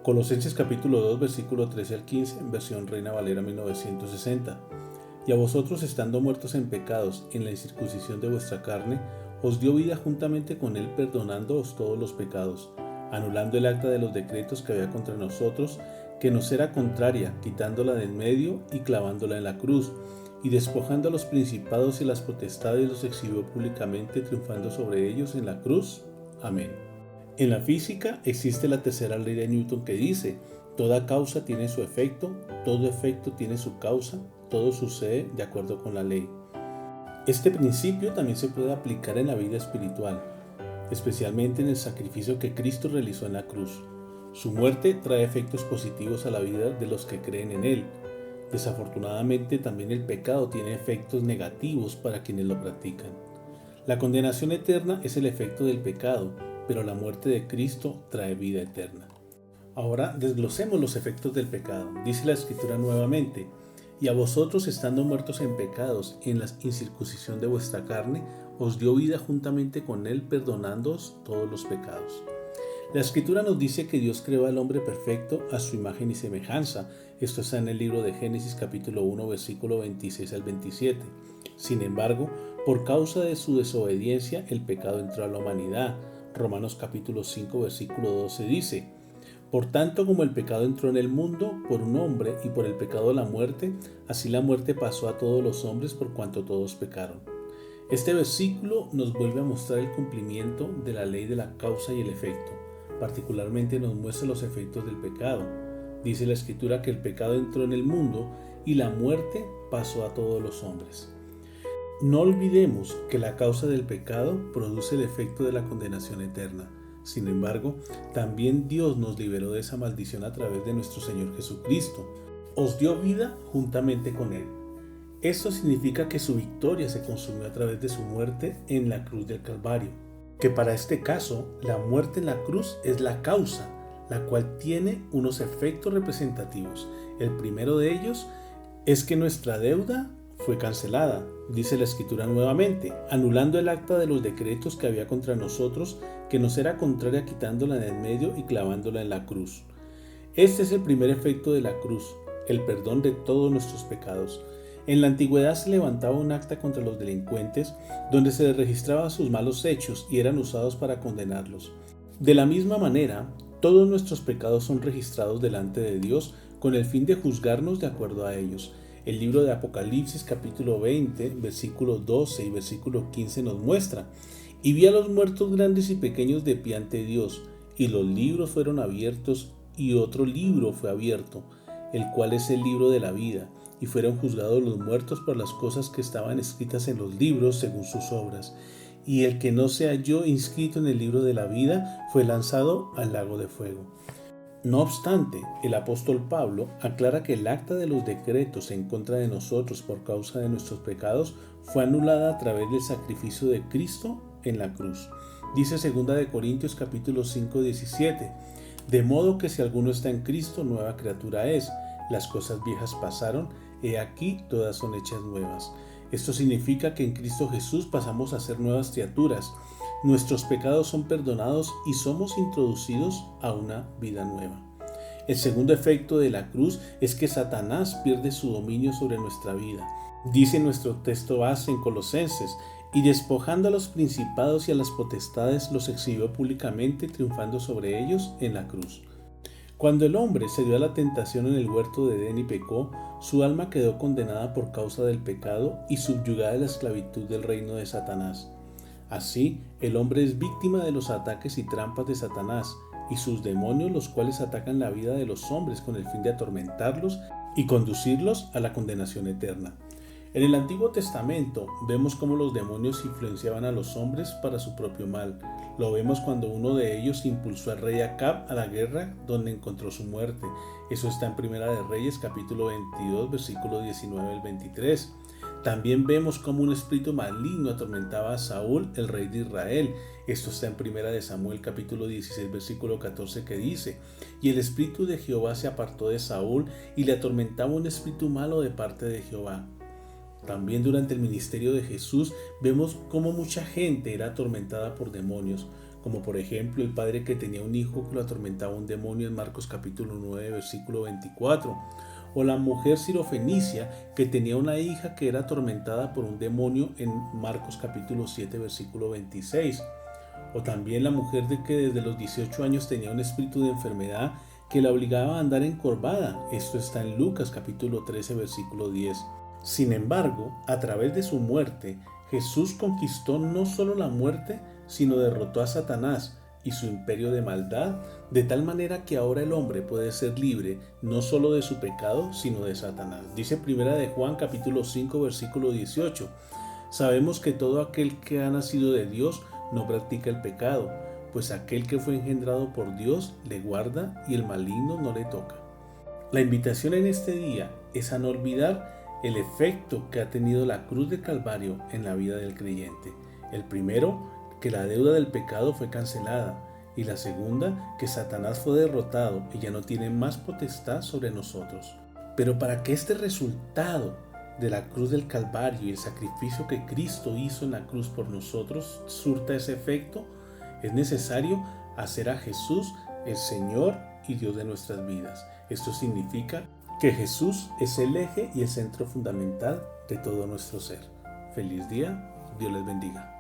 Colosenses capítulo 2, versículo 13 al 15, en versión Reina Valera 1960. Y a vosotros, estando muertos en pecados, en la incircuncisión de vuestra carne, os dio vida juntamente con él, perdonándoos todos los pecados, anulando el acta de los decretos que había contra nosotros, que nos era contraria, quitándola de en medio y clavándola en la cruz, y despojando a los principados y las potestades, los exhibió públicamente, triunfando sobre ellos en la cruz. Amén. En la física existe la tercera ley de Newton que dice: toda causa tiene su efecto, todo efecto tiene su causa, todo sucede de acuerdo con la ley. Este principio también se puede aplicar en la vida espiritual, especialmente en el sacrificio que Cristo realizó en la cruz. Su muerte trae efectos positivos a la vida de los que creen en Él. Desafortunadamente, también el pecado tiene efectos negativos para quienes lo practican. La condenación eterna es el efecto del pecado, pero la muerte de Cristo trae vida eterna. Ahora desglosemos los efectos del pecado. Dice la Escritura nuevamente: y a vosotros, estando muertos en pecados, en la incircuncisión de vuestra carne, os dio vida juntamente con él, perdonándoos todos los pecados. La Escritura nos dice que Dios creó al hombre perfecto a su imagen y semejanza. Esto está en el libro de Génesis capítulo 1, versículo 26 al 27. Sin embargo, por causa de su desobediencia, el pecado entró a la humanidad. Romanos capítulo 5, versículo 12 dice: por tanto, como el pecado entró en el mundo por un hombre, y por el pecado la muerte, así la muerte pasó a todos los hombres por cuanto todos pecaron. Este versículo nos vuelve a mostrar el cumplimiento de la ley de la causa y el efecto. Particularmente nos muestra los efectos del pecado. Dice la Escritura que el pecado entró en el mundo y la muerte pasó a todos los hombres. No olvidemos que la causa del pecado produce el efecto de la condenación eterna. Sin embargo, también Dios nos liberó de esa maldición a través de nuestro Señor Jesucristo. Os dio vida juntamente con Él. Esto significa que su victoria se consumió a través de su muerte en la cruz del Calvario. Que para este caso, la muerte en la cruz es la causa, la cual tiene unos efectos representativos. El primero de ellos es que nuestra deuda fue cancelada. Dice la Escritura nuevamente: anulando el acta de los decretos que había contra nosotros, que nos era contraria, quitándola en el medio y clavándola en la cruz. Este es el primer efecto de la cruz, el perdón de todos nuestros pecados. En la antigüedad se levantaba un acta contra los delincuentes, donde se les registraba sus malos hechos y eran usados para condenarlos. De la misma manera, todos nuestros pecados son registrados delante de Dios con el fin de juzgarnos de acuerdo a ellos. El libro de Apocalipsis capítulo 20, versículo 12 y versículo 15 nos muestra: y vi a los muertos grandes y pequeños de pie ante Dios, y los libros fueron abiertos, y otro libro fue abierto, el cual es el libro de la vida, y fueron juzgados los muertos por las cosas que estaban escritas en los libros según sus obras. Y el que no se halló inscrito en el libro de la vida fue lanzado al lago de fuego. No obstante, el apóstol Pablo aclara que el acta de los decretos en contra de nosotros por causa de nuestros pecados fue anulada a través del sacrificio de Cristo en la cruz. Dice 2 Corintios capítulo 5, 17: de modo que si alguno está en Cristo, nueva criatura es. Las cosas viejas pasaron, he aquí todas son hechas nuevas. Esto significa que en Cristo Jesús pasamos a ser nuevas criaturas. Nuestros pecados son perdonados y somos introducidos a una vida nueva. El segundo efecto de la cruz es que Satanás pierde su dominio sobre nuestra vida. Dice nuestro texto base en Colosenses: y despojando a los principados y a las potestades, los exhibió públicamente, triunfando sobre ellos en la cruz. Cuando el hombre se dio a la tentación en el huerto de Edén y pecó, su alma quedó condenada por causa del pecado y subyugada a la esclavitud del reino de Satanás. Así, el hombre es víctima de los ataques y trampas de Satanás y sus demonios, los cuales atacan la vida de los hombres con el fin de atormentarlos y conducirlos a la condenación eterna. En el Antiguo Testamento vemos cómo los demonios influenciaban a los hombres para su propio mal. Lo vemos cuando uno de ellos impulsó al rey Acab a la guerra, donde encontró su muerte. Eso está en Primera de Reyes capítulo 22, versículo 19 al 23. También vemos cómo un espíritu maligno atormentaba a Saúl, el rey de Israel. Esto está en Primera de Samuel capítulo 16, versículo 14, que dice: y el espíritu de Jehová se apartó de Saúl, y le atormentaba un espíritu malo de parte de Jehová. También durante el ministerio de Jesús vemos cómo mucha gente era atormentada por demonios. como por ejemplo el padre que tenía un hijo que lo atormentaba un demonio en Marcos capítulo 9, versículo 24, o la mujer sirofenicia que tenía una hija que era atormentada por un demonio en Marcos capítulo 7, versículo 26, o también la mujer de que desde los 18 años tenía un espíritu de enfermedad que la obligaba a andar encorvada. Esto está en Lucas capítulo 13, versículo 10. Sin embargo, a través de su muerte, Jesús conquistó no solo la muerte, sino derrotó a Satanás y su imperio de maldad, de tal manera que ahora el hombre puede ser libre no solo de su pecado, sino de Satanás. Dice Primera de Juan capítulo 5, versículo 18. Sabemos que todo aquel que ha nacido de Dios no practica el pecado, pues aquel que fue engendrado por Dios le guarda y el maligno no le toca. La invitación en este día es a no olvidar el efecto que ha tenido la cruz de Calvario en la vida del creyente. El primero, que la deuda del pecado fue cancelada, y la segunda, que Satanás fue derrotado y ya no tiene más potestad sobre nosotros. Pero para que este resultado de la cruz del Calvario y el sacrificio que Cristo hizo en la cruz por nosotros surta ese efecto, es necesario hacer a Jesús el Señor y Dios de nuestras vidas. Esto significa que Jesús es el eje y el centro fundamental de todo nuestro ser. Feliz día, Dios les bendiga.